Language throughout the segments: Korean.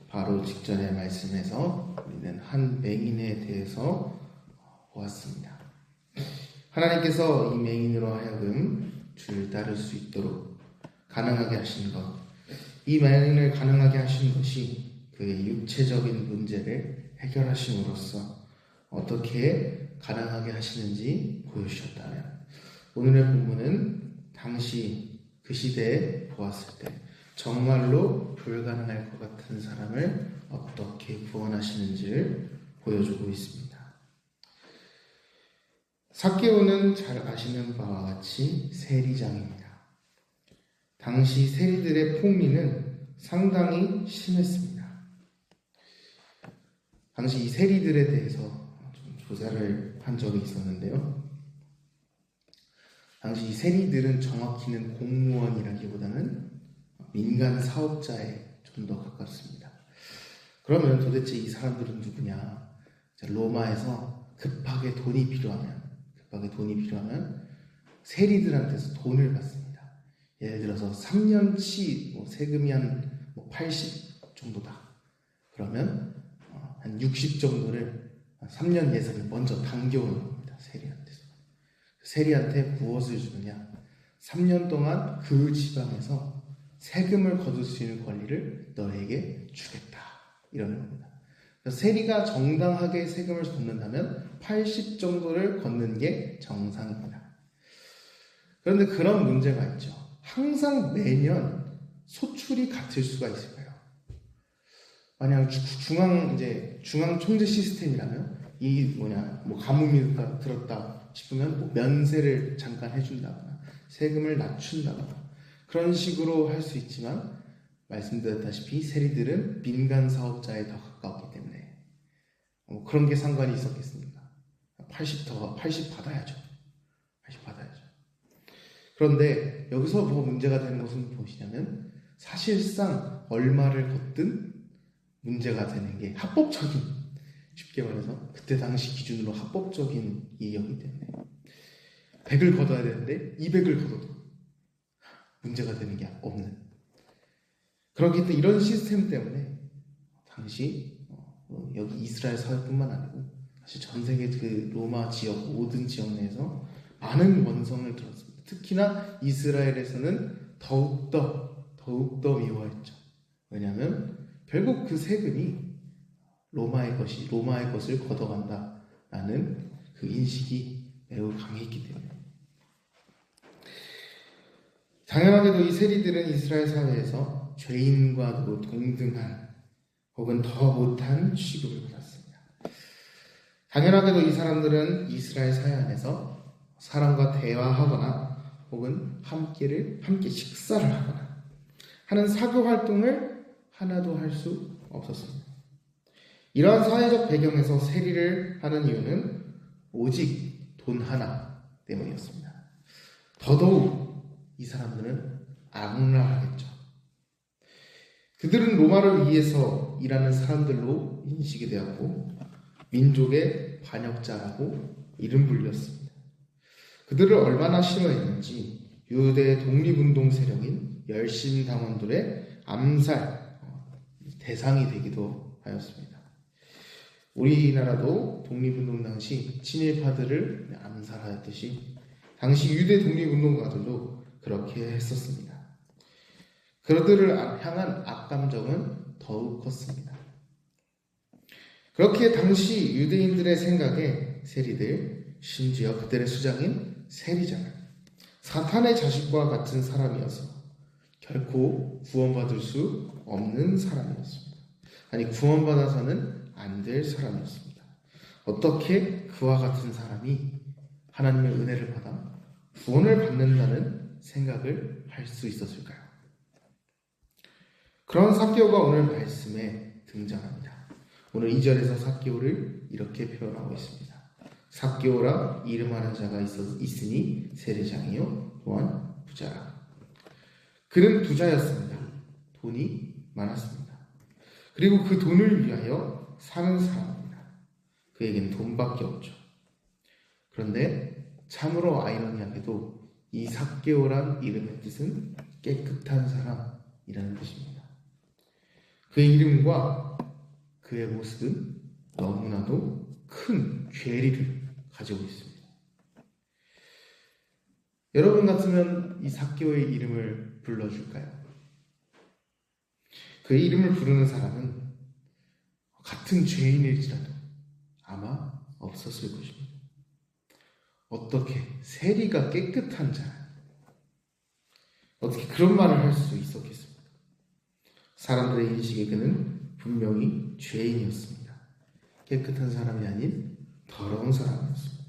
바로 직전의 말씀에서 우리는 한 맹인에 대해서 보았습니다. 하나님께서 이 맹인으로 하여금 주를 따를 수 있도록 가능하게 하신 것, 이 맹인을 가능하게 하신 것이 그의 육체적인 문제를 해결하심으로써 어떻게 가능하게 하시는지 보여주셨다면, 오늘의 본문은 당시 그 시대에 보았을 때 정말로 불가능할 것 같은 사람을 어떻게 구원하시는지를 보여주고 있습니다. 삭개오는 잘 아시는 바와 같이 세리장입니다. 당시 세리들의 폭리는 상당히 심했습니다. 당시 이 세리들에 대해서 좀 조사를 한 적이 있었는데요. 당시 이 세리들은 정확히는 공무원이라기보다는 민간 사업자에 좀 더 가깝습니다. 그러면 도대체 이 사람들은 누구냐? 로마에서 급하게 돈이 필요하면 세리들한테서 돈을 받습니다. 예를 들어서 3년치 세금이 한 80 정도다. 그러면 한 60 정도를 3년 예산을 먼저 당겨오는 겁니다. 세리한테 무엇을 주느냐? 3년 동안 그 지방에서 세금을 거둘 수 있는 권리를 너에게 주겠다. 이러는 겁니다. 세리가 정당하게 세금을 걷는다면 80 정도를 걷는 게 정상입니다. 그런데 그런 문제가 있죠. 항상 매년 소출이 같을 수가 있을까요? 만약 중앙 총재 시스템이라면 가뭄이 들었다 싶으면 면세를 잠깐 해준다거나 세금을 낮춘다거나 그런 식으로 할 수 있지만, 말씀드렸다시피 세리들은 민간 사업자에 더 가까웠기 때문에 그런 게 상관이 있었겠습니까? 80 받아야죠. 그런데 여기서 문제가 되는 것은 무엇이냐면, 사실상 얼마를 걷든 문제가 되는 게 쉽게 말해서 그때 당시 기준으로 합법적인 이익이기 때문에 100을 걷어야 되는데 200을 걷어도 문제가 되는 게 없는, 그렇기 때문에 이런 시스템 때문에 당시 여기 이스라엘 사회뿐만 아니고 사실 전 세계 그 로마 지역 모든 지역 내에서 많은 원성을 들었습니다. 특히나 이스라엘에서는 더욱더 미워했죠. 왜냐하면 결국 그 세금이 로마의 것을 걷어간다라는 그 인식이 매우 강했기 때문에. 당연하게도 이 세리들은 이스라엘 사회에서 죄인과도 동등한 혹은 더 못한 취급을 받았습니다. 당연하게도 이 사람들은 이스라엘 사회 안에서 사람과 대화하거나 혹은 함께 식사를 하거나 하는 사교 활동을 하나도 할 수 없었습니다. 이러한 사회적 배경에서 세리를 하는 이유는 오직 돈 하나 때문이었습니다. 더더욱 이 사람들은 악랄하겠죠. 그들은 로마를 위해서 일하는 사람들로 인식이 되었고 민족의 반역자라고 이름 불렸습니다. 그들을 얼마나 싫어했는지 유대 독립운동 세력인 열심당원들의 암살 대상이 되기도 하였습니다. 우리나라도 독립운동 당시 친일파들을 암살하였듯이 당시 유대 독립운동가들도 그렇게 했었습니다. 그들을 향한 악감정은 더욱 컸습니다. 그렇게 당시 유대인들의 생각에 세리들, 심지어 그들의 수장인 세리장은 사탄의 자식과 같은 사람이어서 결코 구원받을 수 없는 사람이었습니다. 아니, 구원받아서는 안 될 사람이었습니다. 어떻게 그와 같은 사람이 하나님의 은혜를 받아 구원을 받는다는 생각을 할 수 있었을까요? 그런 삭개오가 오늘 말씀에 등장합니다. 오늘 2절에서 삭개오를 이렇게 표현하고 있습니다. 삭개오라 이름하는 자가 있으니 세리장이요 또한 부자라. 그는 부자였습니다. 돈이 많았습니다. 그리고 그 돈을 위하여 사는 사람입니다. 그에겐 돈밖에 없죠. 그런데 참으로 아이러니하게도 이 삭개오란 이름의 뜻은 깨끗한 사람이라는 뜻입니다. 그의 이름과 그의 모습은 너무나도 큰 괴리를 가지고 있습니다. 여러분 같으면 이 삭개오의 이름을 불러줄까요? 그의 이름을 부르는 사람은 같은 죄인일지라도 아마 없었을 것입니다. 어떻게 세리가 깨끗한 자, 어떻게 그런 말을 할 수 있었겠습니까? 사람들의 인식에 그는 분명히 죄인이었습니다. 깨끗한 사람이 아닌 더러운 사람이었습니다.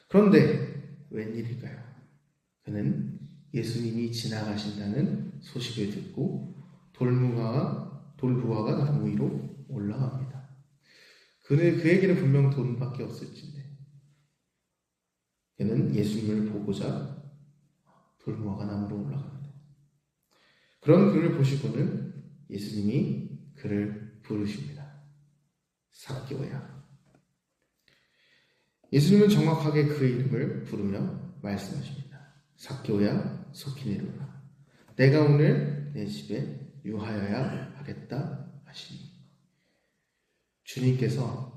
그런데 웬일일까요? 그는 예수님이 지나가신다는 소식을 듣고 돌부화가 나무 위로 올라갑니다. 그에게는 분명 돈밖에 없을진데 그는 예수님을 보고자 돌무화가 나무로 올라갑니다. 그런 그를 보시고는 예수님이 그를 부르십니다. 삭개오야. 예수님은 정확하게 그 이름을 부르며 말씀하십니다. 삭개오야, 속히 내려오라. 내가 오늘 내 집에 유하여야 하겠다 하시니. 주님께서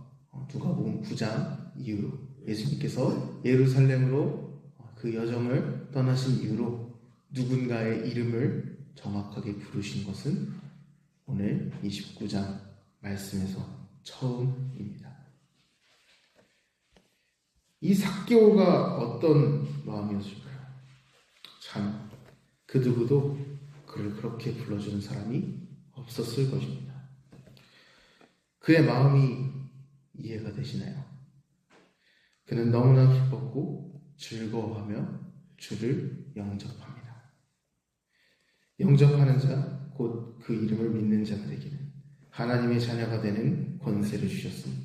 누가복음 9장 이후로 예수님께서 예루살렘으로 그 여정을 떠나신 이후로 누군가의 이름을 정확하게 부르신 것은 오늘 29장 말씀에서 처음입니다. 이 삭개오가 어떤 마음이었을까요? 참, 그 누구도 그를 그렇게 불러주는 사람이 없었을 것입니다. 그의 마음이 이해가 되시나요? 그는 너무나 기뻤고 즐거워하며 주를 영접합니다. 영접하는 자, 곧 그 이름을 믿는 자들에게는 하나님의 자녀가 되는 권세를 주셨으니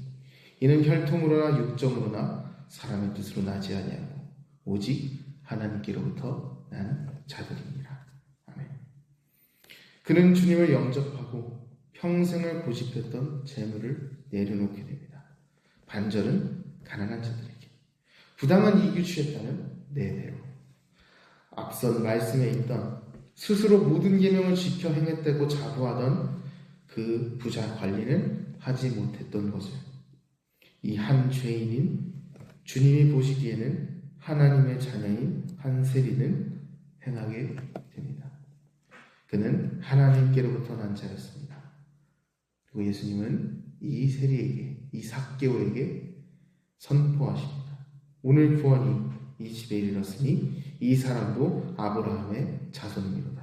이는 혈통으로나 육정으로나 사람의 뜻으로 나지 아니하고 오직 하나님께로부터 난 자들입니다. 아멘. 그는 주님을 영접하고 평생을 고집했던 재물을 내려놓게 됩니다. 반절은 가난한 자들에게, 부당한 이익을 취했다는 4배로. 앞선 말씀에 있던 스스로 모든 계명을 지켜 행했다고 자부하던 그 부자 관리는 하지 못했던 것을 이 한 죄인인 주님이 보시기에는 하나님의 자녀인 한 세리는 행하게 됩니다. 그는 하나님께로부터 난 자였습니다. 그리고 예수님은 이 세리에게, 이 삭개오에게 선포하십니다. 오늘 구원이 이 집에 이르렀으니 이 사람도 아브라함의 자손이로다.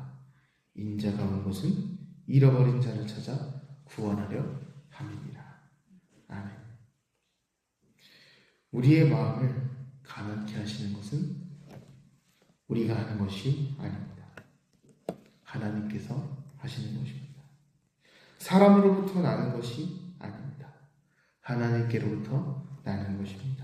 인자가 온 것은 잃어버린 자를 찾아 구원하려 함이니라. 아멘. 우리의 마음을 가난케 하시는 것은 우리가 하는 것이 아닙니다. 하나님께서 하시는 것입니다. 사람으로부터 나는 것이 아닙니다. 하나님께로부터 나는 것입니다.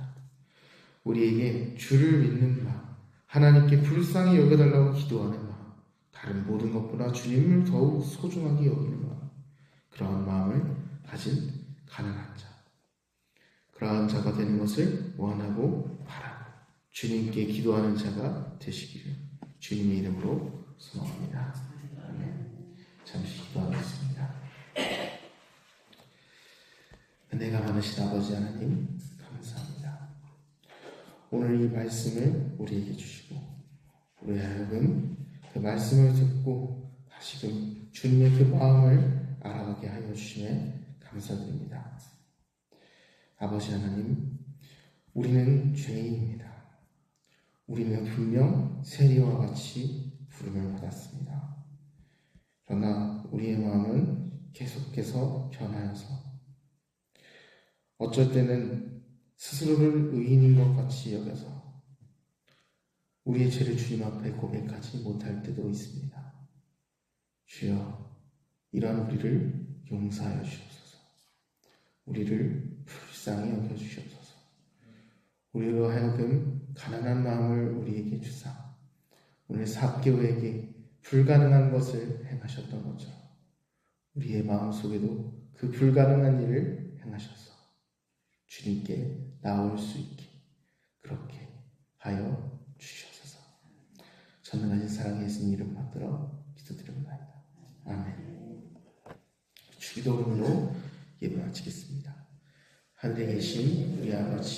우리에게 주를 믿는 마음, 하나님께 불쌍히 여겨달라고 기도하는 마음, 다른 모든 것보다 주님을 더욱 소중하게 여기는 마음, 그러한 마음을 가진 가난한 자, 그러한 자가 되는 것을 원하고 바라고 주님께 기도하는 자가 되시기를 주님의 이름으로 소망합니다. 아멘. 잠시 기도하겠습니다. 은혜가 많으신 아버지 하나님 감사합니다. 오늘 이 말씀을 우리에게 주시고 우리 하여금 그 말씀을 듣고 다시금 주님의 그 마음을 알아가게 하여 주심에 감사드립니다. 아버지 하나님, 우리는 죄인입니다. 우리는 분명 세리와 같이 부름을 받았습니다. 그러나 우리의 마음은 계속해서 변하여서 어쩔 때는 스스로를 의인인 것 같이 여겨서 우리의 죄를 주님 앞에 고백하지 못할 때도 있습니다. 주여, 이러한 우리를 용서하여 주옵소서. 우리를 불쌍히 여겨주시옵소서. 우리로 하여금 가난한 마음을 우리에게 주사 오늘 삭개오에게 불가능한 것을 행하셨던 것처럼 우리의 마음속에도 그 불가능한 일을 행하셔서 주님께 나올 수 있게 그렇게 하여 주시옵소서. 전능하신 사랑의 예수님 이름 받들어 기도드립니다. 아멘. 기도문으로 예배 마치겠습니다. 하늘에 계신 우리 아버지,